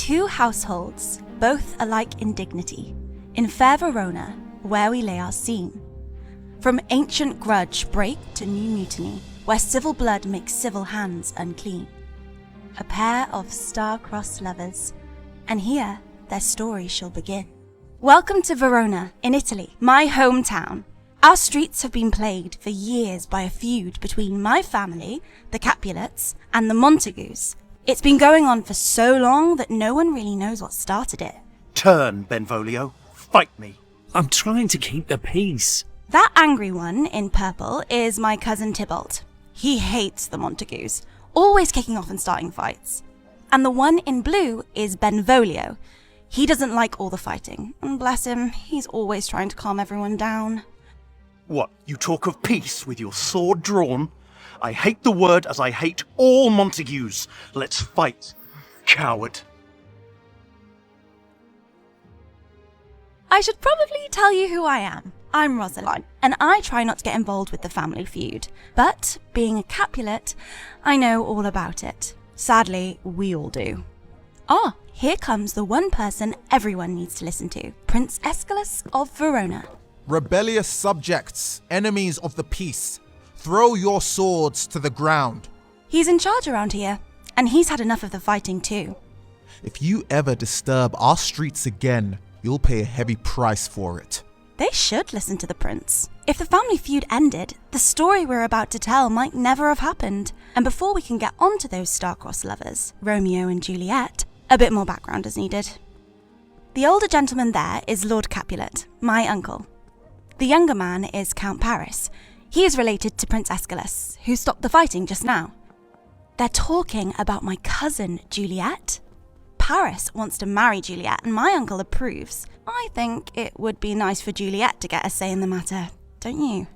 two households, both alike in dignity, in fair Verona, where we lay our scene. From ancient grudge break to new mutiny, where civil blood makes civil hands unclean. A pair of star-crossed lovers, and here their story shall begin. Welcome to Verona, in Italy, my hometown. Our streets have been plagued for years by a feud between my family, the Capulets, and the Montagues. It's been going on for so long that no one really knows what started it. Turn, Benvolio. Fight me. I'm trying to keep the peace. That angry one in purple is my cousin Tybalt. He hates the Montagues, always kicking off and starting fights. And the one in blue is Benvolio. He doesn't like all the fighting, and bless him, he's always trying to calm everyone down. What, you talk of peace with your sword drawn? I hate the word as I hate all Montagues. Let's fight, coward. I should probably tell you who I am. I'm Rosaline, and I try not to get involved with the family feud. But, being a Capulet, I know all about it. Sadly, we all do. Ah, here comes the one person everyone needs to listen to, Prince Escalus of Verona. Rebellious subjects, enemies of the peace, throw your swords to the ground. He's in charge around here, and he's had enough of the fighting too. If you ever disturb our streets again, you'll pay a heavy price for it. They should listen to the prince. If the family feud ended, the story we're about to tell might never have happened. And before we can get on to those star-crossed lovers, Romeo and Juliet, a bit more background is needed. The older gentleman there is Lord Capulet, my uncle. The younger man is Count Paris. He is related to Prince Escalus, who stopped the fighting just now. They're talking about my cousin Juliet. Paris wants to marry Juliet and my uncle approves. I think it would be nice for Juliet to get a say in the matter, don't you?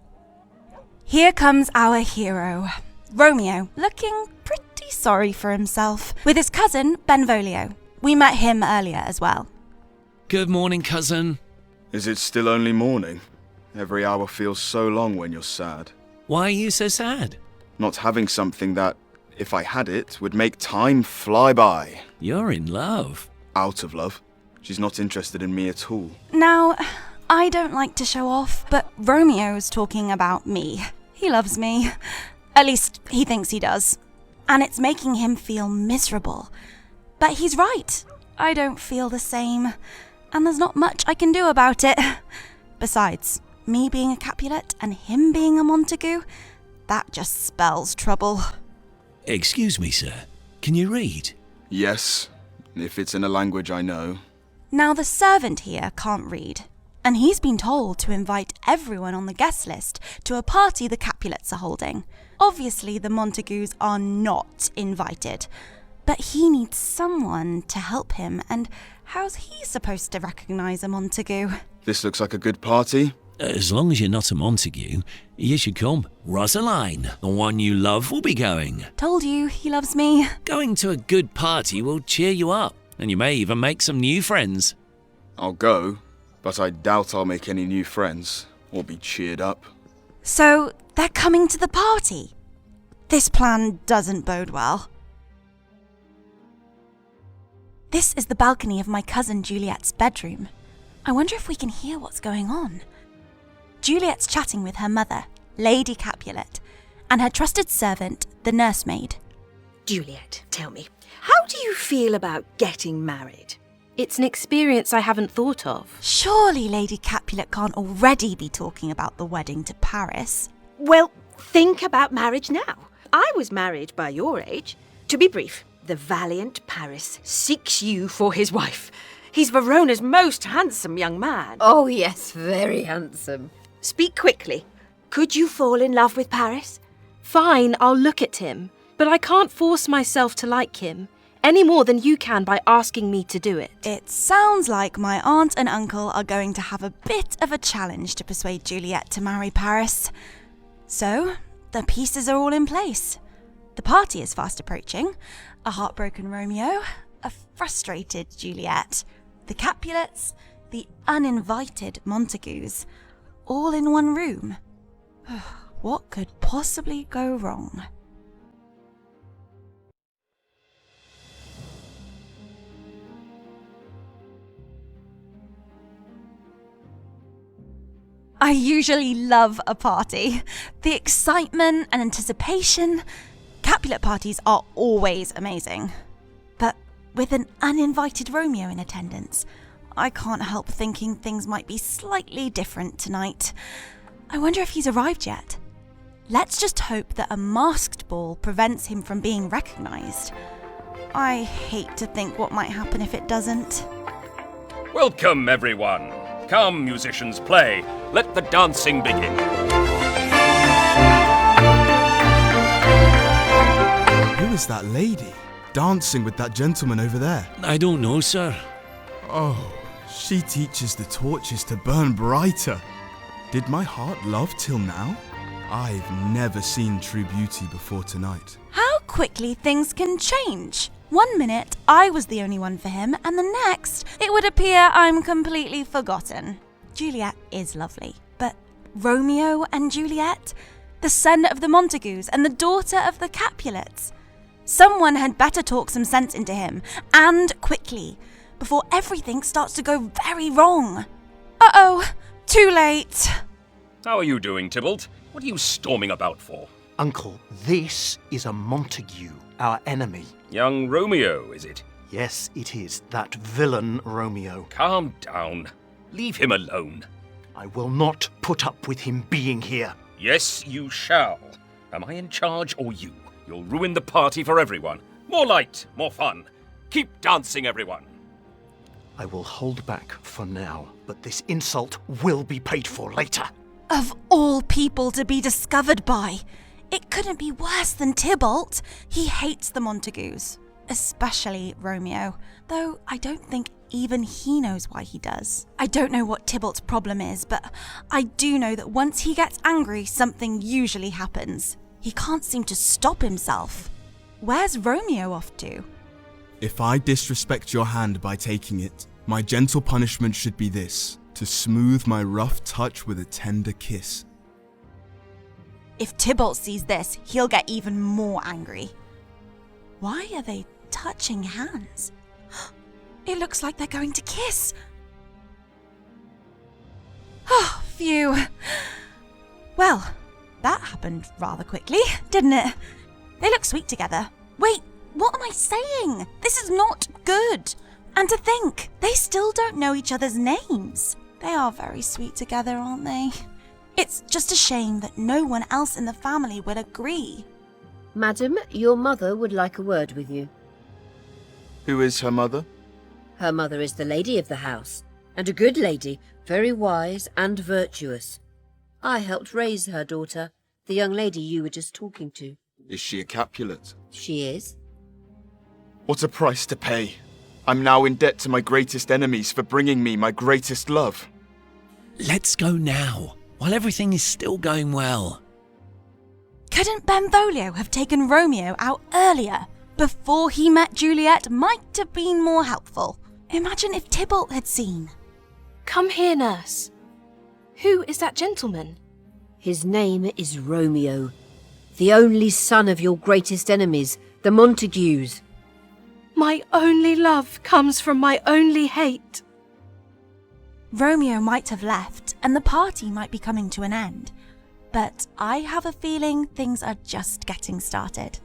Here comes our hero, Romeo, looking pretty sorry for himself, with his cousin Benvolio. We met him earlier as well. Good morning, cousin. Is it still only morning? Every hour feels so long when you're sad. Why are you so sad? Not having something that, if I had it, would make time fly by. You're in love. Out of love. She's not interested in me at all. Now, I don't like to show off, but Romeo's talking about me. He loves me. At least, he thinks he does. And it's making him feel miserable. But he's right. I don't feel the same. And there's not much I can do about it. Besides, me being a Capulet and him being a Montague, that just spells trouble. Excuse me, sir. Can you read? Yes, if it's in a language I know. Now the servant here can't read, and he's been told to invite everyone on the guest list to a party the Capulets are holding. Obviously the Montagues are not invited, but he needs someone to help him, and how's he supposed to recognise a Montague? This looks like a good party. As long as you're not a Montague, you should come. Rosaline, the one you love, will be going. Told you, he loves me. Going to a good party will cheer you up, and you may even make some new friends. I'll go, but I doubt I'll make any new friends, or be cheered up. So, they're coming to the party? This plan doesn't bode well. This is the balcony of my cousin Juliet's bedroom. I wonder if we can hear what's going on. Juliet's chatting with her mother, Lady Capulet, and her trusted servant, the nursemaid. Juliet, tell me, how do you feel about getting married? It's an experience I haven't thought of. Surely Lady Capulet can't already be talking about the wedding to Paris. Well, think about marriage now. I was married by your age. To be brief, the valiant Paris seeks you for his wife. He's Verona's most handsome young man. Oh, yes, very handsome. Speak quickly. Could you fall in love with Paris? Fine, I'll look at him. But I can't force myself to like him, any more than you can by asking me to do it. It sounds like my aunt and uncle are going to have a bit of a challenge to persuade Juliet to marry Paris. So, the pieces are all in place. The party is fast approaching. A heartbroken Romeo, a frustrated Juliet, the Capulets, the uninvited Montagues, all in one room. What could possibly go wrong? I usually love a party. The excitement and anticipation. Capulet parties are always amazing. But with an uninvited Romeo in attendance, I can't help thinking things might be slightly different tonight. I wonder if he's arrived yet. Let's just hope that a masked ball prevents him from being recognised. I hate to think what might happen if it doesn't. Welcome, everyone. Come, musicians, play. Let the dancing begin. Who is that lady dancing with that gentleman over there? I don't know, sir. Oh, she teaches the torches to burn brighter. Did my heart love till now? I've never seen true beauty before tonight. How quickly things can change. 1 minute, I was the only one for him, and the next, it would appear I'm completely forgotten. Juliet is lovely, but Romeo and Juliet? The son of the Montagues and the daughter of the Capulets? Someone had better talk some sense into him, and quickly, before everything starts to go very wrong. Uh-oh, too late. How are you doing, Tybalt? What are you storming about for? Uncle, this is a Montague, our enemy. Young Romeo, is it? Yes, it is, that villain Romeo. Calm down. Leave him alone. I will not put up with him being here. Yes, you shall. Am I in charge or you? You'll ruin the party for everyone. More light, more fun. Keep dancing, everyone. I will hold back for now, but this insult will be paid for later. Of all people to be discovered by, it couldn't be worse than Tybalt. He hates the Montagues, especially Romeo, though I don't think even he knows why he does. I don't know what Tybalt's problem is, but I do know that once he gets angry, something usually happens. He can't seem to stop himself. Where's Romeo off to? If I disrespect your hand by taking it, my gentle punishment should be this: to smooth my rough touch with a tender kiss. If Tybalt sees this, he'll get even more angry. Why are they touching hands? It looks like they're going to kiss. Oh, phew. Well, that happened rather quickly, didn't it? They look sweet together. Wait, what am I saying? This is not good. And to think, they still don't know each other's names. They are very sweet together, aren't they? It's just a shame that no one else in the family would agree. Madam, your mother would like a word with you. Who is her mother? Her mother is the lady of the house, and a good lady, very wise and virtuous. I helped raise her daughter, the young lady you were just talking to. Is she a Capulet? She is. What a price to pay. I'm now in debt to my greatest enemies for bringing me my greatest love. Let's go now, while everything is still going well. Couldn't Benvolio have taken Romeo out earlier? Before he met Juliet might have been more helpful. Imagine if Tybalt had seen. Come here, nurse. Who is that gentleman? His name is Romeo, the only son of your greatest enemies, the Montagues. My only love comes from my only hate. Romeo might have left and the party might be coming to an end. But I have a feeling things are just getting started.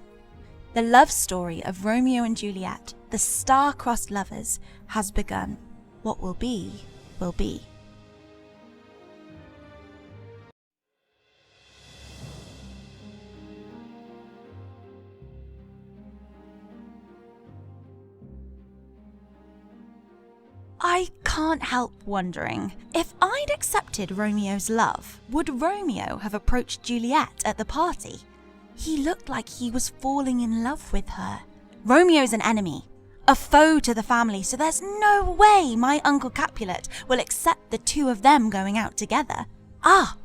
The love story of Romeo and Juliet, the star-crossed lovers, has begun. What will be, will be. I can't help wondering, if I'd accepted Romeo's love, would Romeo have approached Juliet at the party? He looked like he was falling in love with her. Romeo's an enemy, a foe to the family, so there's no way my Uncle Capulet will accept the two of them going out together. Ah,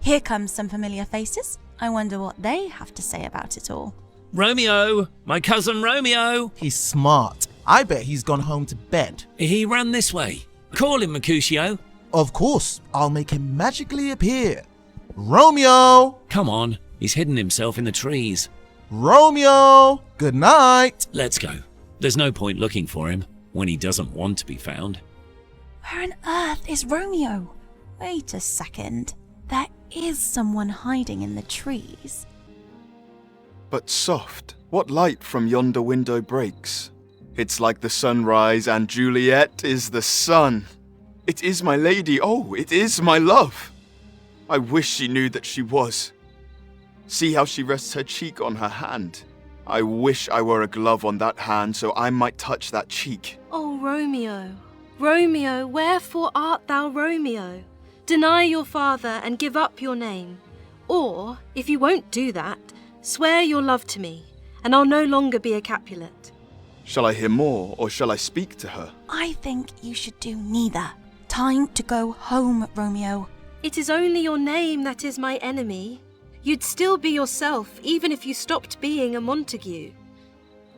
here comes some familiar faces. I wonder what they have to say about it all. Romeo! My cousin Romeo! He's smart. I bet he's gone home to bed. He ran this way. Call him, Mercutio. Of course, I'll make him magically appear. Romeo! Come on, he's hidden himself in the trees. Romeo! Good night! Let's go. There's no point looking for him when he doesn't want to be found. Where on earth is Romeo? Wait a second. There is someone hiding in the trees. But soft, what light from yonder window breaks? It's like the sunrise, and Juliet is the sun. It is my lady, oh, it is my love. I wish she knew that she was. See how she rests her cheek on her hand. I wish I were a glove on that hand so I might touch that cheek. Oh, Romeo, Romeo, wherefore art thou Romeo? Deny your father and give up your name. Or, if you won't do that, swear your love to me, and I'll no longer be a Capulet. Shall I hear more, or shall I speak to her? I think you should do neither. Time to go home, Romeo. It is only your name that is my enemy. You'd still be yourself, even if you stopped being a Montague.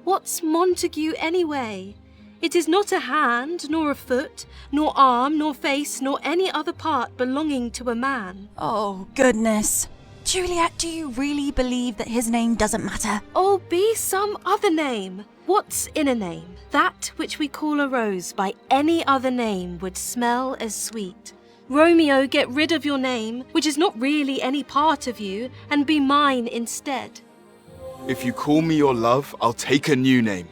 What's Montague anyway? It is not a hand, nor a foot, nor arm, nor face, nor any other part belonging to a man. Oh, goodness. Juliet, do you really believe that his name doesn't matter? Oh, be some other name. What's in a name? That which we call a rose by any other name would smell as sweet. Romeo, get rid of your name, which is not really any part of you, and be mine instead. If you call me your love, I'll take a new name.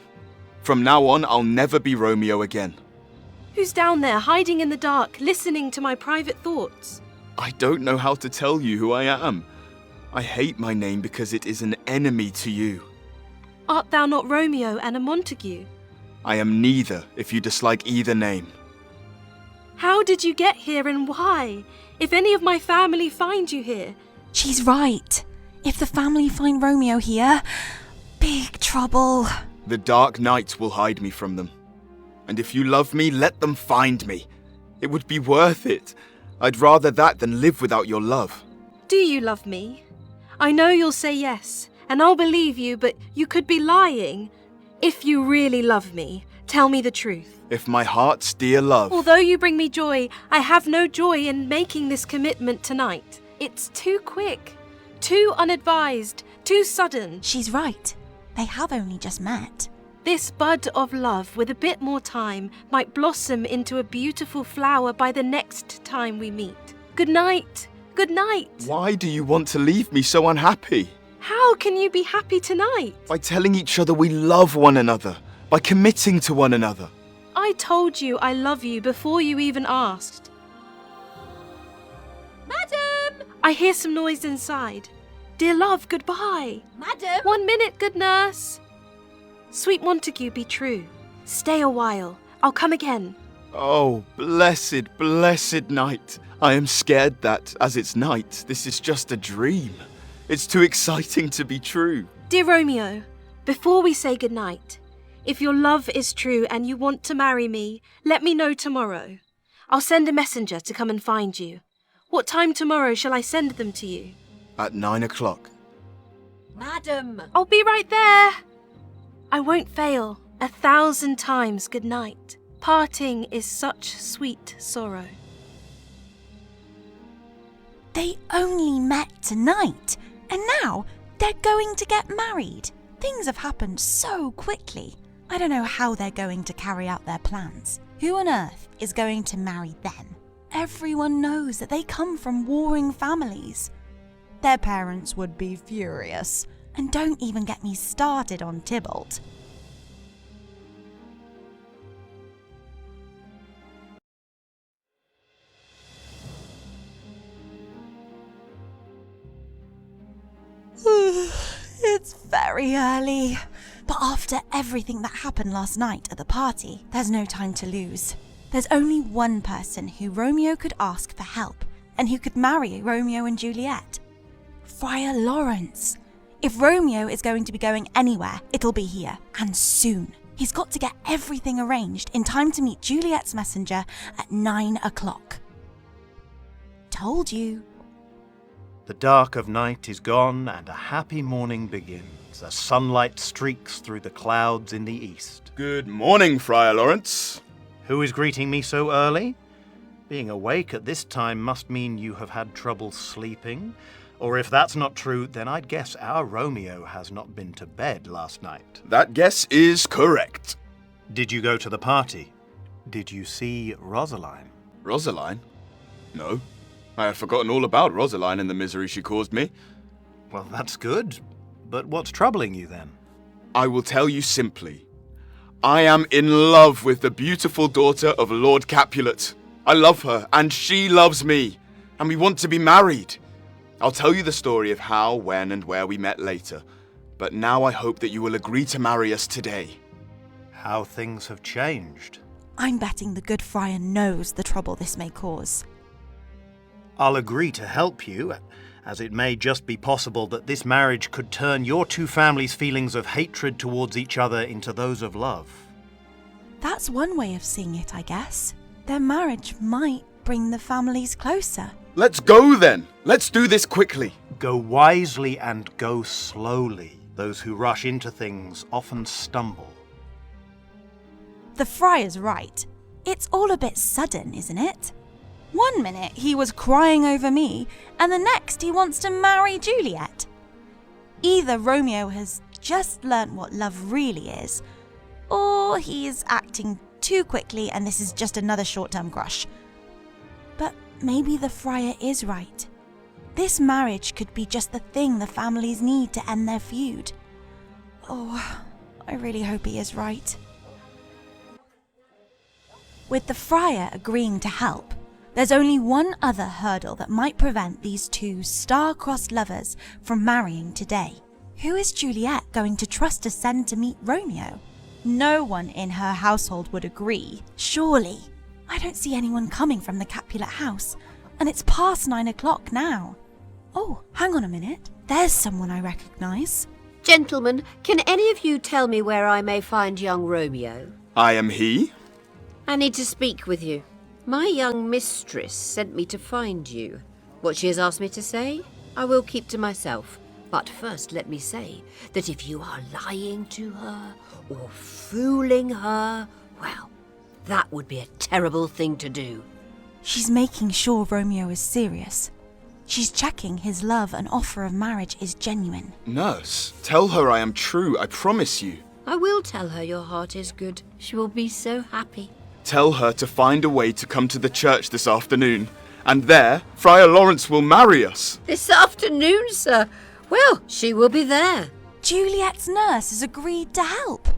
From now on, I'll never be Romeo again. Who's down there, hiding in the dark, listening to my private thoughts? I don't know how to tell you who I am. I hate my name because it is an enemy to you. Art thou not Romeo and a Montague? I am neither, if you dislike either name. How did you get here and why? If any of my family find you here... She's right. If the family find Romeo here, big trouble. The dark night will hide me from them. And if you love me, let them find me. It would be worth it. I'd rather that than live without your love. Do you love me? I know you'll say yes, and I'll believe you, but you could be lying. If you really love me, tell me the truth. If my heart's dear love... Although you bring me joy, I have no joy in making this commitment tonight. It's too quick, too unadvised, too sudden. She's right. They have only just met. This bud of love, with a bit more time, might blossom into a beautiful flower by the next time we meet. Good night. Good night. Why do you want to leave me so unhappy? How can you be happy tonight? By telling each other we love one another. By committing to one another. I told you I love you before you even asked. Madam! I hear some noise inside. Dear love, goodbye. Madam! 1 minute, good nurse. Sweet Montague, be true. Stay a while. I'll come again. Oh, blessed, blessed night. I am scared that, as it's night, this is just a dream. It's too exciting to be true. Dear Romeo, before we say goodnight, if your love is true and you want to marry me, let me know tomorrow. I'll send a messenger to come and find you. What time tomorrow shall I send them to you? At 9 o'clock. Madam! I'll be right there. I won't fail. 1,000 times good night. Parting is such sweet sorrow. They only met tonight, and now they're going to get married. Things have happened so quickly. I don't know how they're going to carry out their plans. Who on earth is going to marry them? Everyone knows that they come from warring families. Their parents would be furious. And don't even get me started on Tybalt. It's very early. But after everything that happened last night at the party, there's no time to lose. There's only one person who Romeo could ask for help and who could marry Romeo and Juliet. Friar Lawrence. If Romeo is going to be going anywhere, it'll be here, and soon. He's got to get everything arranged in time to meet Juliet's messenger at 9 o'clock. Told you. The dark of night is gone and a happy morning begins as sunlight streaks through the clouds in the east. Good morning, Friar Lawrence. Who is greeting me so early? Being awake at this time must mean you have had trouble sleeping. Or if that's not true, then I'd guess our Romeo has not been to bed last night. That guess is correct. Did you go to the party? Did you see Rosaline? Rosaline? No. I had forgotten all about Rosaline and the misery she caused me. Well, that's good. But what's troubling you then? I will tell you simply. I am in love with the beautiful daughter of Lord Capulet. I love her, and she loves me, and we want to be married. I'll tell you the story of how, when, and where we met later, but now I hope that you will agree to marry us today. How things have changed. I'm betting the good friar knows the trouble this may cause. I'll agree to help you, as it may just be possible that this marriage could turn your two families' feelings of hatred towards each other into those of love. That's one way of seeing it, I guess. Their marriage might bring the families closer. Let's go then! Let's do this quickly! Go wisely and go slowly. Those who rush into things often stumble. The friar's right. It's all a bit sudden, isn't it? One minute he was crying over me, and the next he wants to marry Juliet. Either Romeo has just learnt what love really is, or he is acting too quickly and this is just another short-term crush. But maybe the friar is right. This marriage could be just the thing the families need to end their feud. Oh, I really hope he is right. With the friar agreeing to help, there's only one other hurdle that might prevent these two star-crossed lovers from marrying today. Who is Juliet going to trust to send to meet Romeo? No one in her household would agree, surely. I don't see anyone coming from the Capulet house, and it's past 9 o'clock now. Oh, hang on a minute. There's someone I recognise. Gentlemen, can any of you tell me where I may find young Romeo? I am he. I need to speak with you. My young mistress sent me to find you. What she has asked me to say, I will keep to myself. But first let me say that if you are lying to her or fooling her, well, that would be a terrible thing to do. She's making sure Romeo is serious. She's checking his love and offer of marriage is genuine. Nurse, tell her I am true, I promise you. I will tell her your heart is good. She will be so happy. Tell her to find a way to come to the church this afternoon, and there, Friar Lawrence will marry us. This afternoon, sir? Well, she will be there. Juliet's nurse has agreed to help.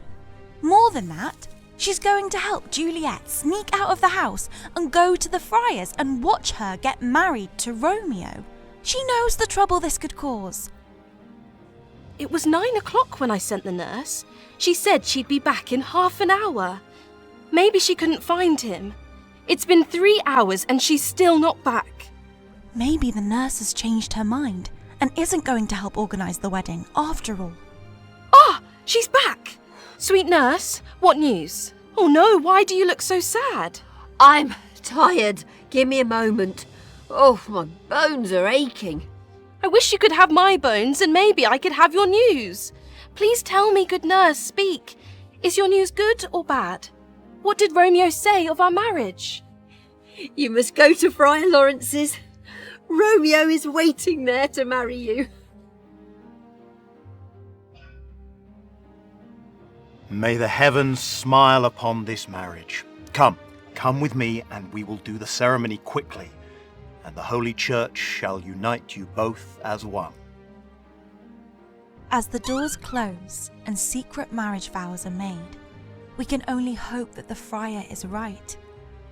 More than that, she's going to help Juliet sneak out of the house and go to the friars and watch her get married to Romeo. She knows the trouble this could cause. It was 9 o'clock when I sent the nurse. She said she'd be back in half an hour. Maybe she couldn't find him. It's been 3 hours and she's still not back. Maybe the nurse has changed her mind and isn't going to help organise the wedding after all. Ah, she's back! Sweet nurse, what news? Oh no, why do you look so sad? I'm tired. Give me a moment. Oh, my bones are aching. I wish you could have my bones and maybe I could have your news. Please tell me, good nurse, speak. Is your news good or bad? What did Romeo say of our marriage? You must go to Friar Lawrence's. Romeo is waiting there to marry you. May the heavens smile upon this marriage. Come with me, and we will do the ceremony quickly, and the Holy Church shall unite you both as one. As the doors close and secret marriage vows are made, we can only hope that the friar is right,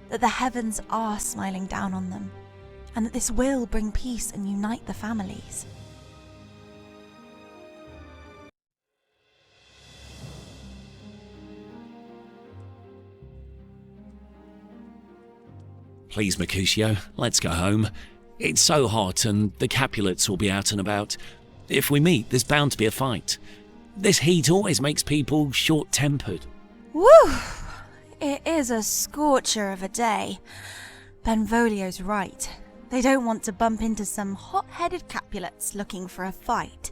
that the heavens are smiling down on them, and that this will bring peace and unite the families. Please, Mercutio, let's go home. It's so hot and the Capulets will be out and about. If we meet, there's bound to be a fight. This heat always makes people short-tempered. Woo! It is a scorcher of a day. Benvolio's right. They don't want to bump into some hot-headed Capulets looking for a fight.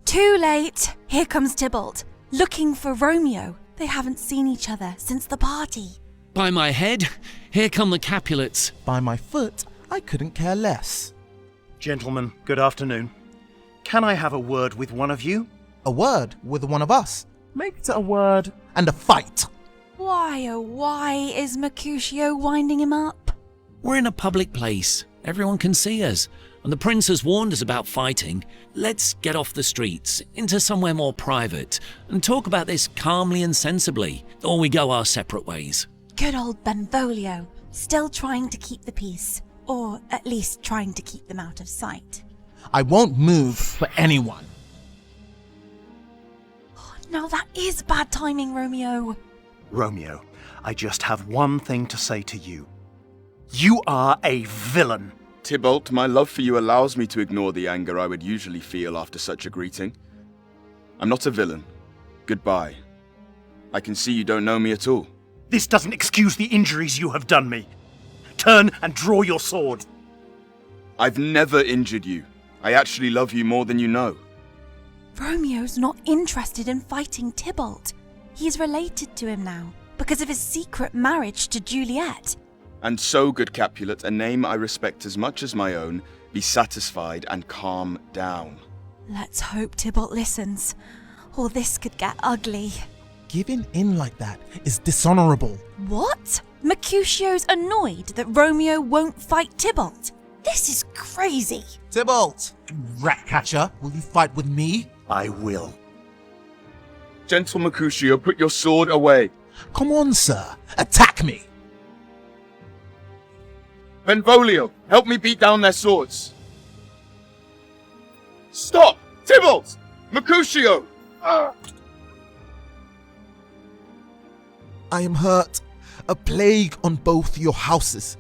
Too late! Here comes Tybalt, looking for Romeo. They haven't seen each other since the party. By my head, here come the Capulets. By my foot, I couldn't care less. Gentlemen, good afternoon. Can I have a word with one of you? A word with one of us. Make it a word and a fight. Why, oh why is Mercutio winding him up? We're in a public place. Everyone can see us, and the prince has warned us about fighting. Let's get off the streets, into somewhere more private, and talk about this calmly and sensibly, or we go our separate ways. Good old Benvolio, still trying to keep the peace, or at least trying to keep them out of sight. I won't move for anyone. Now that is bad timing, Romeo. Romeo, I just have one thing to say to you. You are a villain. Tybalt, my love for you allows me to ignore the anger I would usually feel after such a greeting. I'm not a villain. Goodbye. I can see you don't know me at all. This doesn't excuse the injuries you have done me. Turn and draw your sword. I've never injured you. I actually love you more than you know. Romeo's not interested in fighting Tybalt. He's related to him now, because of his secret marriage to Juliet. And so, good Capulet, a name I respect as much as my own, be satisfied and calm down. Let's hope Tybalt listens, or this could get ugly. Giving in like that is dishonorable. What? Mercutio's annoyed that Romeo won't fight Tybalt? This is crazy. Tybalt, you rat catcher, will you fight with me? I will. Gentle Mercutio, put your sword away. Come on, sir. Attack me. Benvolio, help me beat down their swords. Stop! Tybalt! Mercutio! I am hurt. A plague on both your houses.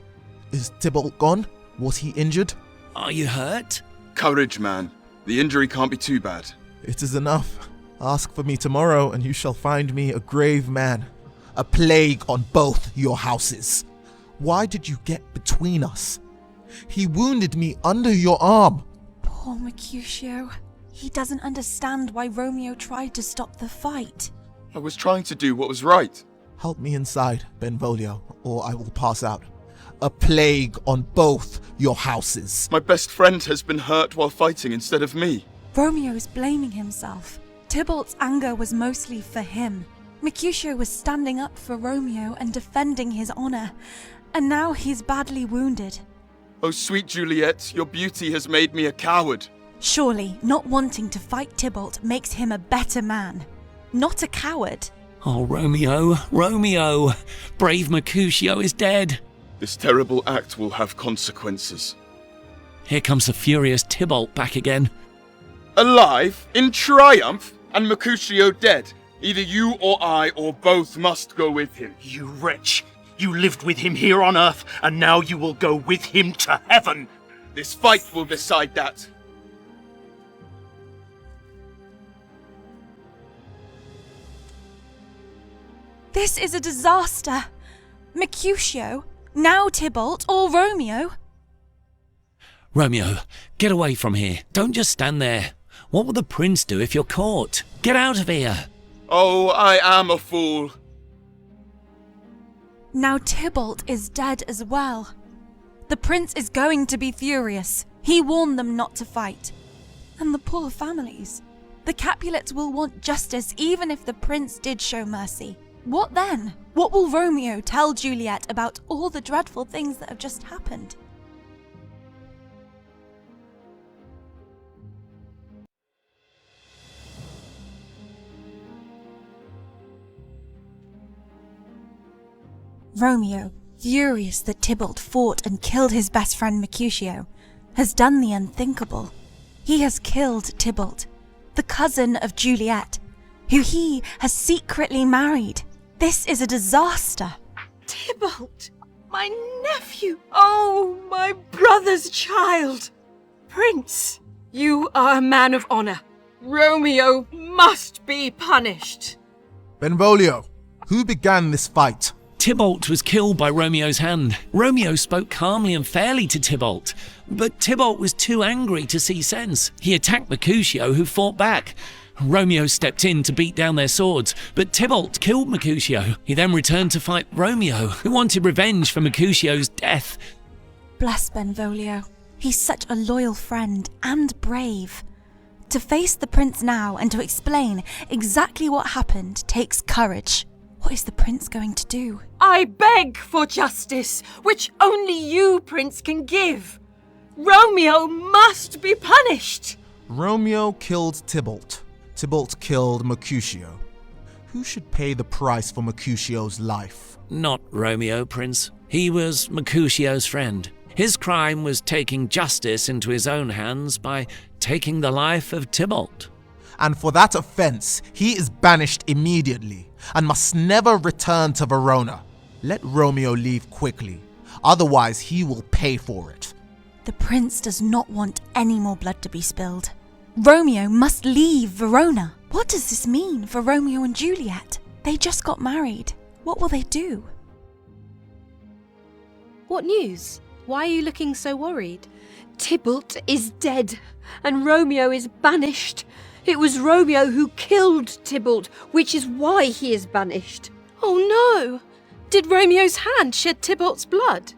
Is Tybalt gone? Was he injured? Are you hurt? Courage, man. The injury can't be too bad. It is enough. Ask for me tomorrow, and you shall find me a grave man. A plague on both your houses. Why did you get between us? He wounded me under your arm. Poor Mercutio. He doesn't understand why Romeo tried to stop the fight. I was trying to do what was right. Help me inside, Benvolio, or I will pass out. A plague on both your houses. My best friend has been hurt while fighting instead of me. Romeo's blaming himself. Tybalt's anger was mostly for him. Mercutio was standing up for Romeo and defending his honor, and now he's badly wounded. Oh, sweet Juliet, your beauty has made me a coward. Surely, not wanting to fight Tybalt makes him a better man, not a coward. Oh, Romeo, Romeo! Brave Mercutio is dead. This terrible act will have consequences. Here comes the furious Tybalt back again. Alive? In triumph? And Mercutio dead? Either you or I or both must go with him. You wretch! You lived with him here on Earth, and now you will go with him to heaven! This fight will decide that. This is a disaster. Mercutio, now Tybalt, or Romeo. Romeo, get away from here. Don't just stand there. What will the prince do if you're caught? Get out of here. Oh, I am a fool. Now Tybalt is dead as well. The prince is going to be furious. He warned them not to fight. And the poor families. The Capulets will want justice even if the prince did show mercy. What then? What will Romeo tell Juliet about all the dreadful things that have just happened? Romeo, furious that Tybalt fought and killed his best friend Mercutio, has done the unthinkable. He has killed Tybalt, the cousin of Juliet, who he has secretly married. This is a disaster. Tybalt, my nephew. Oh, my brother's child. Prince, you are a man of honor. Romeo must be punished. Benvolio, who began this fight? Tybalt was killed by Romeo's hand. Romeo spoke calmly and fairly to Tybalt, but Tybalt was too angry to see sense. He attacked Mercutio, who fought back. Romeo stepped in to beat down their swords, but Tybalt killed Mercutio. He then returned to fight Romeo, who wanted revenge for Mercutio's death. Bless Benvolio. He's such a loyal friend and brave. To face the prince now and to explain exactly what happened takes courage. What is the prince going to do? I beg for justice, which only you, Prince, can give. Romeo must be punished! Romeo killed Tybalt. Tybalt killed Mercutio. Who should pay the price for Mercutio's life? Not Romeo, Prince. He was Mercutio's friend. His crime was taking justice into his own hands by taking the life of Tybalt. And for that offense, he is banished immediately and must never return to Verona. Let Romeo leave quickly, otherwise he will pay for it. The prince does not want any more blood to be spilled. Romeo must leave Verona. What does this mean for Romeo and Juliet? They just got married. What will they do? What news? Why are you looking so worried? Tybalt is dead, and Romeo is banished. It was Romeo who killed Tybalt, which is why he is banished. Oh no! Did Romeo's hand shed Tybalt's blood?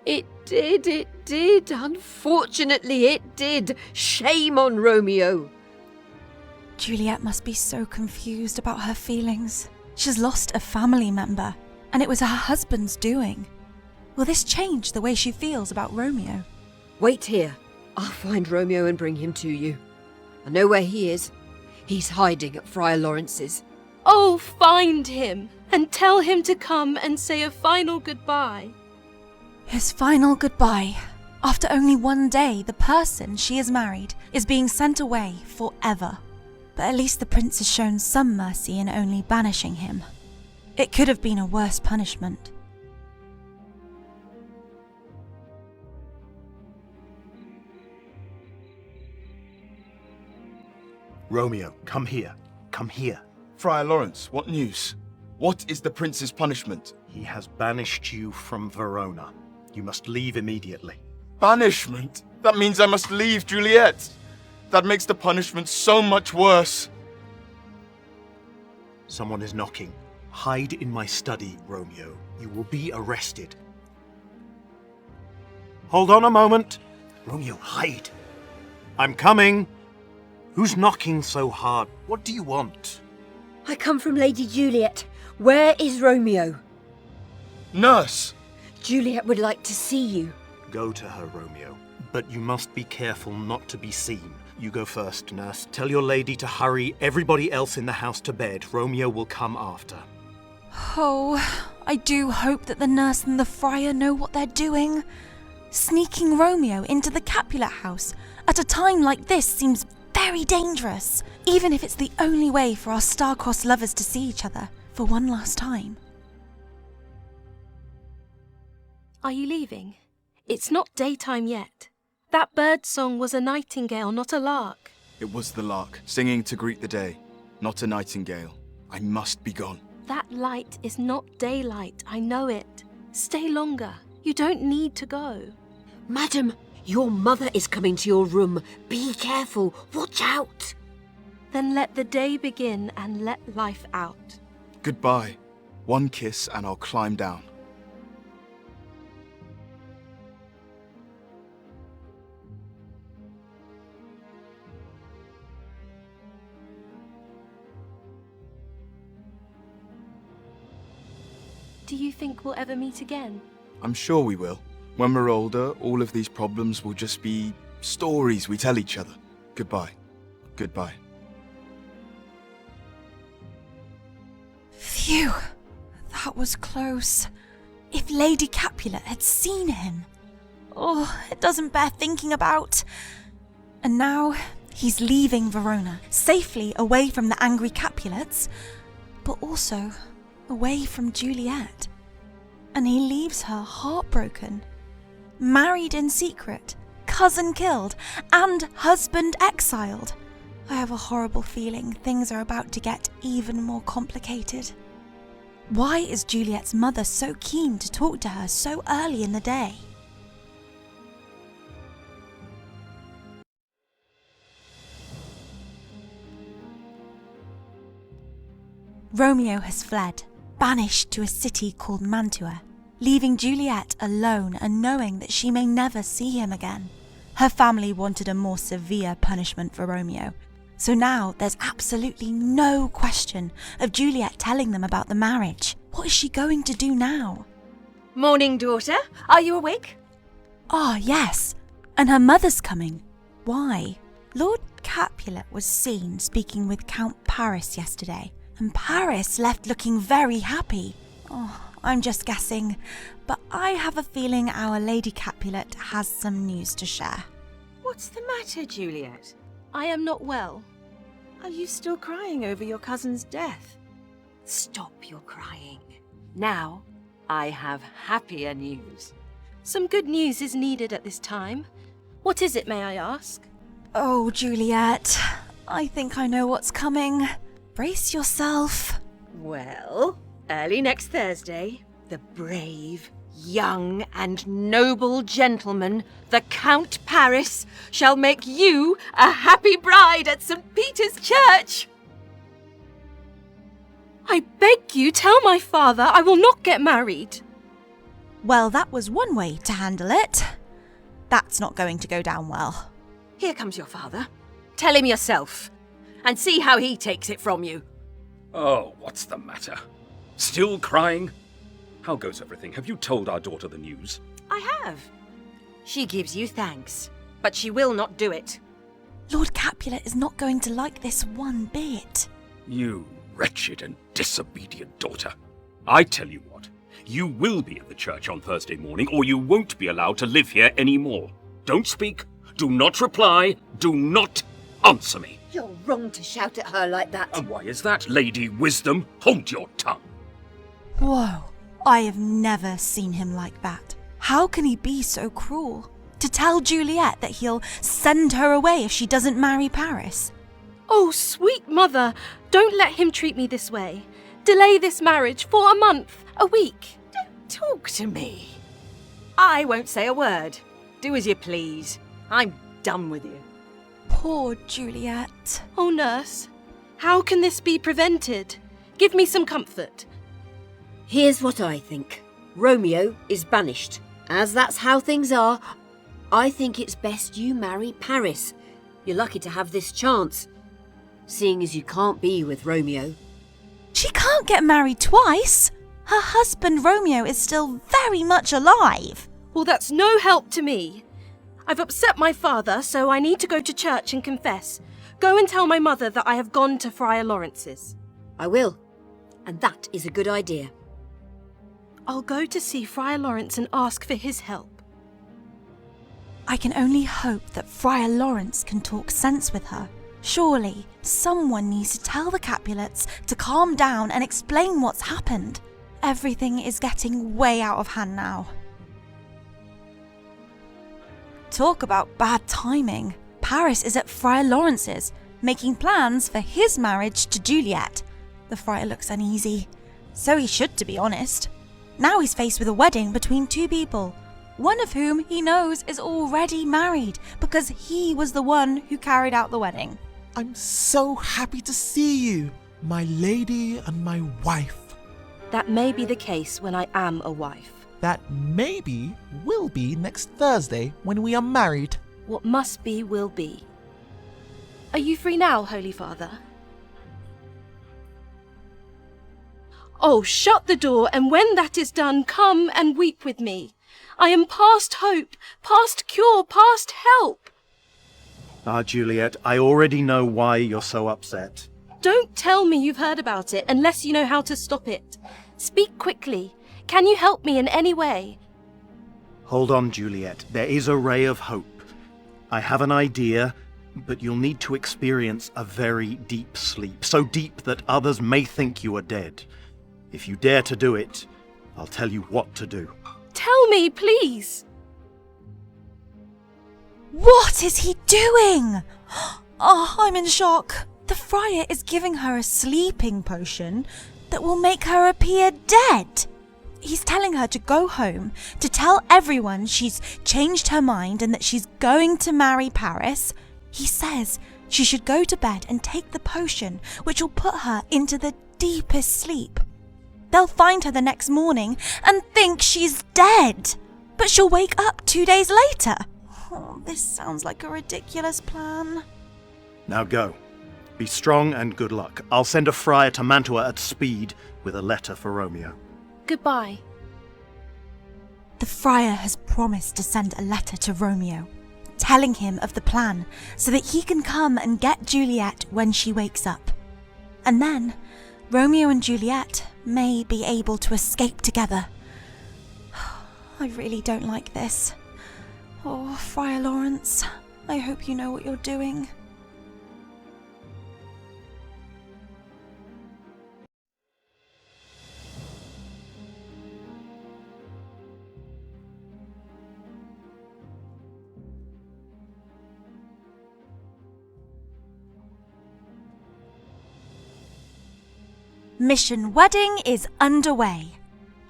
It did. Unfortunately, it did. Shame on Romeo. Juliet must be so confused about her feelings. She's lost a family member, and it was her husband's doing. Will this change the way she feels about Romeo? Wait here. I'll find Romeo and bring him to you. I know where he is. He's hiding at Friar Lawrence's. Oh, find him, and tell him to come and say a final goodbye. His final goodbye. After only one day, the person she has married is being sent away forever. But at least the prince has shown some mercy in only banishing him. It could have been a worse punishment. Romeo, come here. Come here. Friar Lawrence, what news? What is the prince's punishment? He has banished you from Verona. You must leave immediately. Banishment? That means I must leave Juliet. That makes the punishment so much worse. Someone is knocking. Hide in my study, Romeo. You will be arrested. Hold on a moment. Romeo, hide. I'm coming. Who's knocking so hard? What do you want? I come from Lady Juliet. Where is Romeo? Nurse! Juliet would like to see you. Go to her, Romeo. But you must be careful not to be seen. You go first, nurse. Tell your lady to hurry everybody else in the house to bed. Romeo will come after. Oh, I do hope that the nurse and the friar know what they're doing. Sneaking Romeo into the Capulet house at a time like this seems very dangerous, even if it's the only way for our star-crossed lovers to see each other for one last time. Are you leaving? It's not daytime yet. That bird song was a nightingale, not a lark. It was the lark, singing to greet the day, not a nightingale. I must be gone. That light is not daylight, I know it. Stay longer. You don't need to go. Madam, your mother is coming to your room. Be careful. Watch out. Then let the day begin and let life out. Goodbye. One kiss and I'll climb down. Do you think we'll ever meet again? I'm sure we will. When we're older, all of these problems will just be stories we tell each other. Goodbye. Goodbye. Phew, that was close. If Lady Capulet had seen him. Oh, it doesn't bear thinking about. And now he's leaving Verona, safely away from the angry Capulets, but also away from Juliet. And he leaves her heartbroken. Married in secret, cousin killed, and husband exiled. I have a horrible feeling things are about to get even more complicated. Why is Juliet's mother so keen to talk to her so early in the day? Romeo has fled, banished to a city called Mantua, leaving Juliet alone and knowing that she may never see him again. Her family wanted a more severe punishment for Romeo, so now there's absolutely no question of Juliet telling them about the marriage. What is she going to do now? Morning, daughter. Are you awake? Ah, yes. And her mother's coming. Why? Lord Capulet was seen speaking with Count Paris yesterday, and Paris left looking very happy. Oh, I'm just guessing, but I have a feeling our Lady Capulet has some news to share. What's the matter, Juliet? I am not well. Are you still crying over your cousin's death? Stop your crying. Now, I have happier news. Some good news is needed at this time. What is it, may I ask? Oh, Juliet, I think I know what's coming. Brace yourself. Well, early next Thursday, the brave, young and noble gentleman, the Count Paris, shall make you a happy bride at St. Peter's Church. I beg you, tell my father I will not get married. Well, that was one way to handle it. That's not going to go down well. Here comes your father. Tell him yourself, and see how he takes it from you. Oh, what's the matter? Still crying? How goes everything? Have you told our daughter the news? I have. She gives you thanks, but she will not do it. Lord Capulet is not going to like this one bit. You wretched and disobedient daughter. I tell you what, you will be at the church on Thursday morning, or you won't be allowed to live here anymore. Don't speak, do not reply, do not answer me. You're wrong to shout at her like that. And why is that, Lady Wisdom? Hold your tongue. Whoa, I have never seen him like that. How can he be so cruel? To tell Juliet that he'll send her away if she doesn't marry Paris. Oh, sweet mother, don't let him treat me this way. Delay this marriage for a month, a week. Don't talk to me. I won't say a word. Do as you please. I'm done with you. Poor Juliet. Oh, nurse, how can this be prevented? Give me some comfort. Here's what I think. Romeo is banished. As that's how things are, I think it's best you marry Paris. You're lucky to have this chance, seeing as you can't be with Romeo. She can't get married twice. Her husband Romeo is still very much alive. Well, that's no help to me. I've upset my father, so I need to go to church and confess. Go and tell my mother that I have gone to Friar Lawrence's. I will, and that is a good idea. I'll go to see Friar Lawrence and ask for his help. I can only hope that Friar Lawrence can talk sense with her. Surely, someone needs to tell the Capulets to calm down and explain what's happened. Everything is getting way out of hand now. Talk about bad timing. Paris is at Friar Lawrence's, making plans for his marriage to Juliet. The friar looks uneasy. So he should, to be honest. Now he's faced with a wedding between two people, one of whom he knows is already married because he was the one who carried out the wedding. I'm so happy to see you, my lady and my wife. That may be the case when I am a wife. That maybe will be next Thursday when we are married. What must be will be. Are you free now, Holy Father? Oh, shut the door, and when that is done, come and weep with me. I am past hope, past cure, past help. Ah, Juliet, I already know why you're so upset. Don't tell me you've heard about it unless you know how to stop it. Speak quickly. Can you help me in any way? Hold on, Juliet. There is a ray of hope. I have an idea, but you'll need to experience a very deep sleep, so deep that others may think you are dead. If you dare to do it, I'll tell you what to do. Tell me, please. What is he doing? Oh, I'm in shock. The friar is giving her a sleeping potion that will make her appear dead. He's telling her to go home, to tell everyone she's changed her mind and that she's going to marry Paris. He says she should go to bed and take the potion, which will put her into the deepest sleep. They'll find her the next morning and think she's dead, but she'll wake up 2 days later. Oh, this sounds like a ridiculous plan. Now go. Be strong and good luck. I'll send a friar to Mantua at speed with a letter for Romeo. Goodbye. The friar has promised to send a letter to Romeo. telling him of the plan so that he can come and get Juliet when she wakes up. And then Romeo and Juliet may be able to escape together. I really don't like this. Oh, Friar Lawrence, I hope you know what you're doing. Mission Wedding is underway.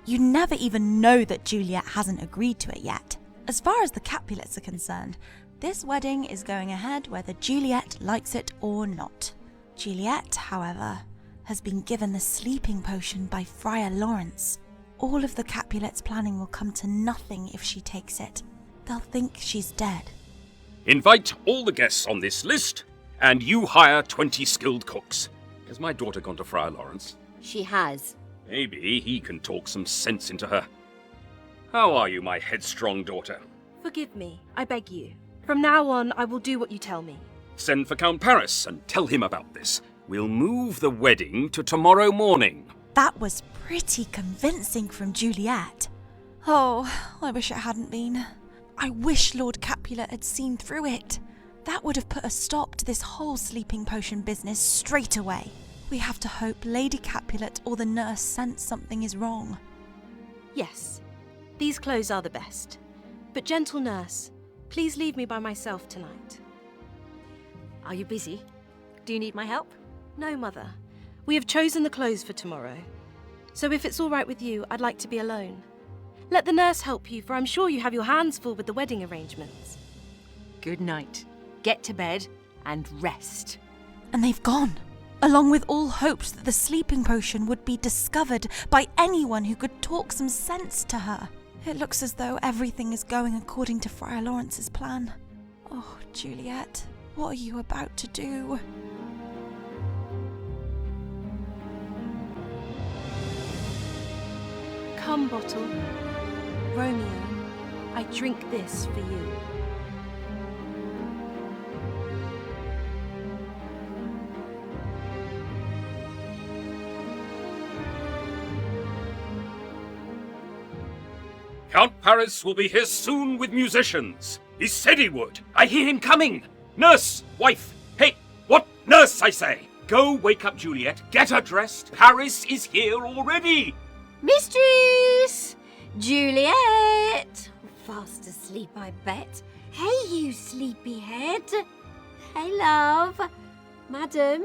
You never even know that Juliet hasn't agreed to it yet. As far as the Capulets are concerned, this wedding is going ahead whether Juliet likes it or not. Juliet, however, has been given the sleeping potion by Friar Lawrence. All of the Capulets' planning will come to nothing if she takes it. They'll think she's dead. Invite all the guests on this list, and you hire 20 skilled cooks. Has my daughter gone to Friar Lawrence? She has. Maybe he can talk some sense into her. How are you, my headstrong daughter? Forgive me, I beg you. From now on, I will do what you tell me. Send for Count Paris and tell him about this. We'll move the wedding to tomorrow morning. That was pretty convincing from Juliet. Oh, I wish it hadn't been. I wish Lord Capulet had seen through it. That would have put a stop to this whole sleeping potion business straight away. We have to hope Lady Capulet or the nurse sense something is wrong. Yes, these clothes are the best. But gentle nurse, please leave me by myself tonight. Are you busy? Do you need my help? No, Mother. We have chosen the clothes for tomorrow. So if it's all right with you, I'd like to be alone. Let the nurse help you, for I'm sure you have your hands full with the wedding arrangements. Good night. Get to bed and rest. And they've gone, along with all hopes that the sleeping potion would be discovered by anyone who could talk some sense to her. It looks as though everything is going according to Friar Lawrence's plan. Oh, Juliet, what are you about to do? Come, bottle. Romeo, I drink this for you. Count Paris will be here soon with musicians. He said he would. I hear him coming. Nurse, wife. Hey, what? Nurse, I say. Go wake up Juliet. Get her dressed. Paris is here already. Mistress! Juliet! Fast asleep, I bet. Hey, you sleepyhead. Hey, love. Madam.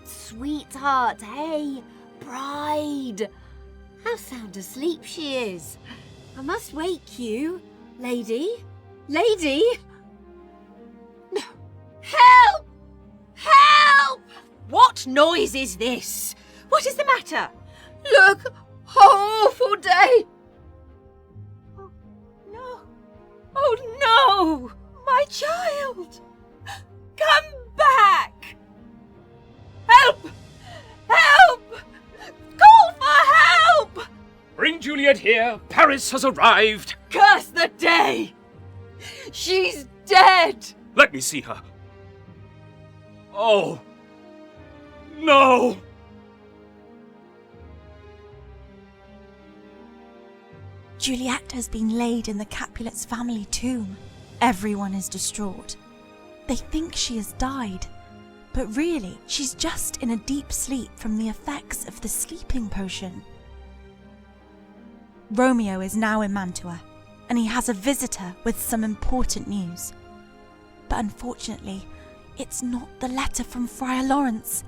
Sweetheart. Hey, bride. How sound asleep she is. I must wake you. Lady? Lady? No. Help! Help! What noise is this? What is the matter? Look! Awful day! Oh, no. Oh, no! My child! Come back! Help! Help! Call for help! Bring Juliet here. Paris has arrived. Curse the day! She's dead! Let me see her. Oh. No! Juliet has been laid in the Capulets' family tomb. Everyone is distraught. They think she has died, but really she's just in a deep sleep from the effects of the sleeping potion. Romeo is now in Mantua, and he has a visitor with some important news. But unfortunately, it's not the letter from Friar Lawrence.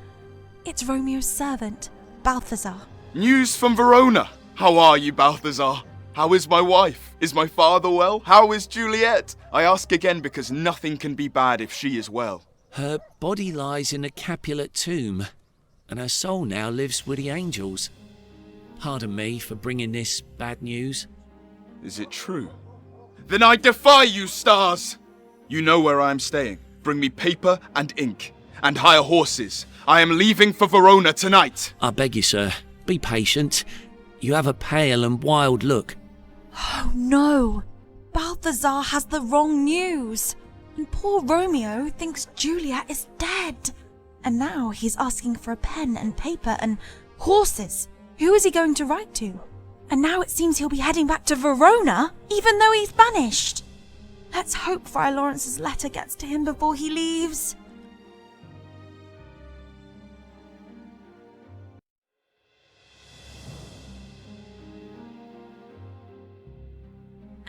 It's Romeo's servant, Balthazar. News from Verona. How are you, Balthazar? How is my wife? Is my father well? How is Juliet? I ask again because nothing can be bad if she is well. Her body lies in a Capulet tomb, and her soul now lives with the angels. Pardon me for bringing this bad news. Is it true? Then I defy you, stars! You know where I am staying. Bring me paper and ink, and hire horses. I am leaving for Verona tonight. I beg you, sir, be patient. You have a pale and wild look. Oh no! Balthazar has the wrong news! And poor Romeo thinks Juliet is dead. And now he's asking for a pen and paper and horses. Who is he going to write to? And now it seems he'll be heading back to Verona, even though he's banished. Let's hope Friar Lawrence's letter gets to him before he leaves.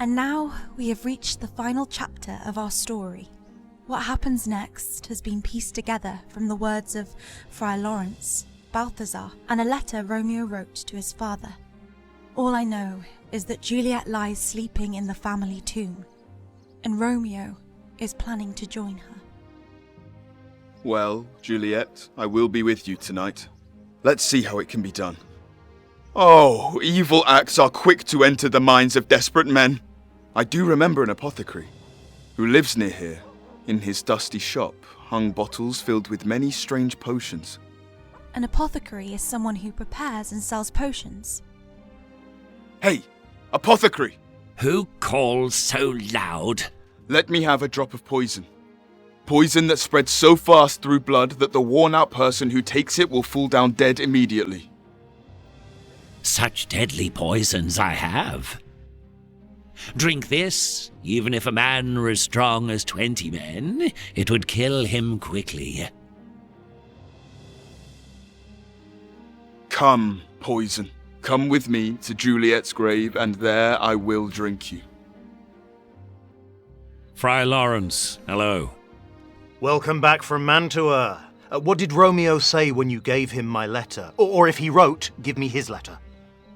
And now we have reached the final chapter of our story. What happens next has been pieced together from the words of Friar Lawrence, Balthazar, and a letter Romeo wrote to his father. All I know is that Juliet lies sleeping in the family tomb, and Romeo is planning to join her. Well, Juliet, I will be with you tonight. Let's see how it can be done. Oh, evil acts are quick to enter the minds of desperate men. I do remember an apothecary who lives near here. In his dusty shop hung bottles filled with many strange potions. An apothecary is someone who prepares and sells potions. Hey, apothecary! Who calls so loud? Let me have a drop of poison. Poison that spreads so fast through blood that the worn-out person who takes it will fall down dead immediately. Such deadly poisons I have. Drink this, even if a man were as strong as 20 men, it would kill him quickly. Come, poison. Come with me to Juliet's grave, and there I will drink you. Friar Lawrence, hello. Welcome back from Mantua. What did Romeo say when you gave him my letter? Or if he wrote, give me his letter.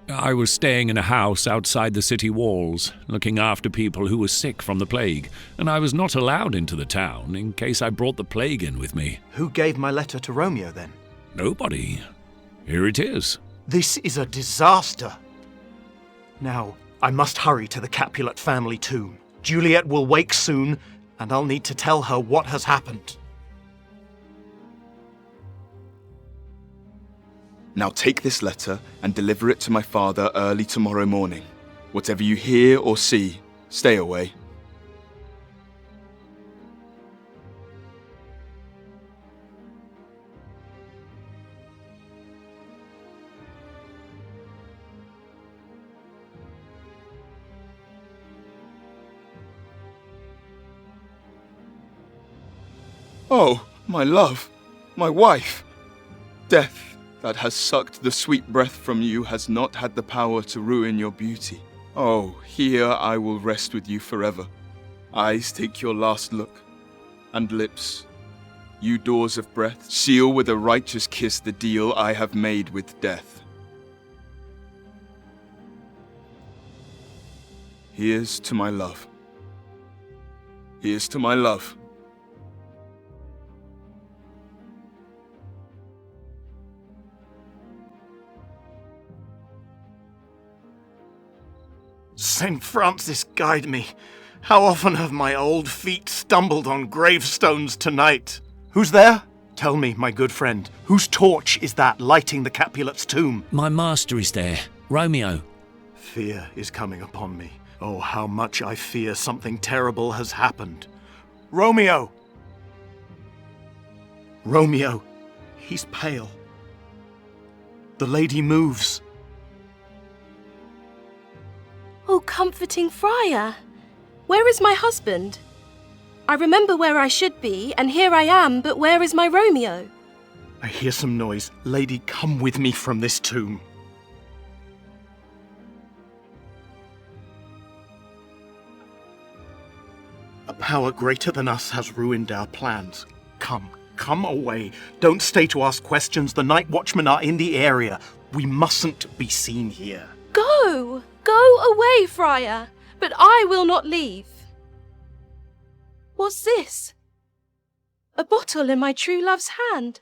I was staying in a house outside the city walls, looking after people who were sick from the plague, and I was not allowed into the town in case I brought the plague in with me. Who gave my letter to Romeo then? Nobody. Here it is. This is a disaster. Now, I must hurry to the Capulet family tomb. Juliet will wake soon, and I'll need to tell her what has happened. Now take this letter and deliver it to my father early tomorrow morning. Whatever you hear or see, stay away. Oh, my love, my wife. Death that has sucked the sweet breath from you has not had the power to ruin your beauty. Oh, here I will rest with you forever. Eyes take your last look, and lips, you doors of breath, seal with a righteous kiss the deal I have made with death. Here's to my love. Here's to my love. St. Francis guide me. How often have my old feet stumbled on gravestones tonight? Who's there? Tell me, my good friend, whose torch is that lighting the Capulet's tomb? My master is there, Romeo. Fear is coming upon me. Oh, how much I fear something terrible has happened. Romeo! Romeo, he's pale. The lady moves. Oh, comforting friar! Where is my husband? I remember where I should be, and here I am, but where is my Romeo? I hear some noise. Lady, come with me from this tomb. A power greater than us has ruined our plans. Come away. Don't stay to ask questions. The night watchmen are in the area. We mustn't be seen here. Go! Go away, friar, but I will not leave. What's this? A bottle in my true love's hand.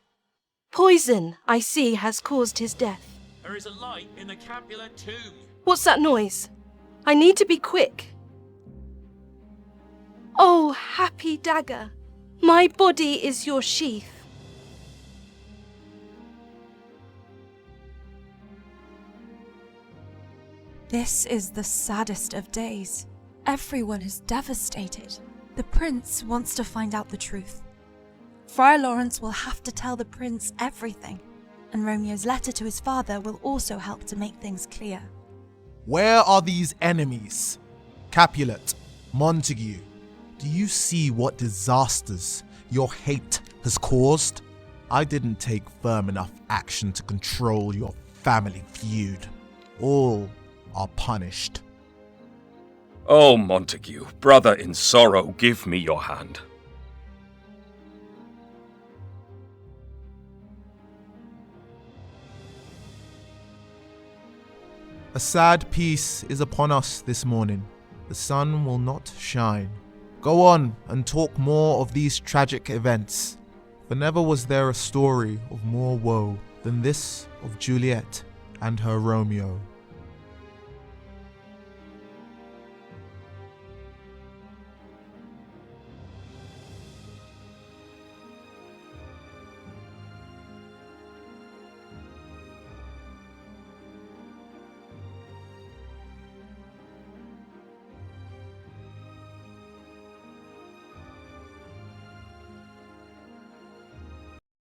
Poison, I see, has caused his death. There is a light in the Capulet tomb. What's that noise? I need to be quick. Oh, happy dagger, my body is your sheath. This is the saddest of days. Everyone is devastated. The prince wants to find out the truth. Friar Lawrence will have to tell the prince everything, and Romeo's letter to his father will also help to make things clear. Where are these enemies? Capulet, Montague, do you see what disasters your hate has caused? I didn't take firm enough action to control your family feud. All are punished. Oh, Montague, brother in sorrow, give me your hand. A sad peace is upon us this morning. The sun will not shine. Go on and talk more of these tragic events, for never was there a story of more woe than this of Juliet and her Romeo.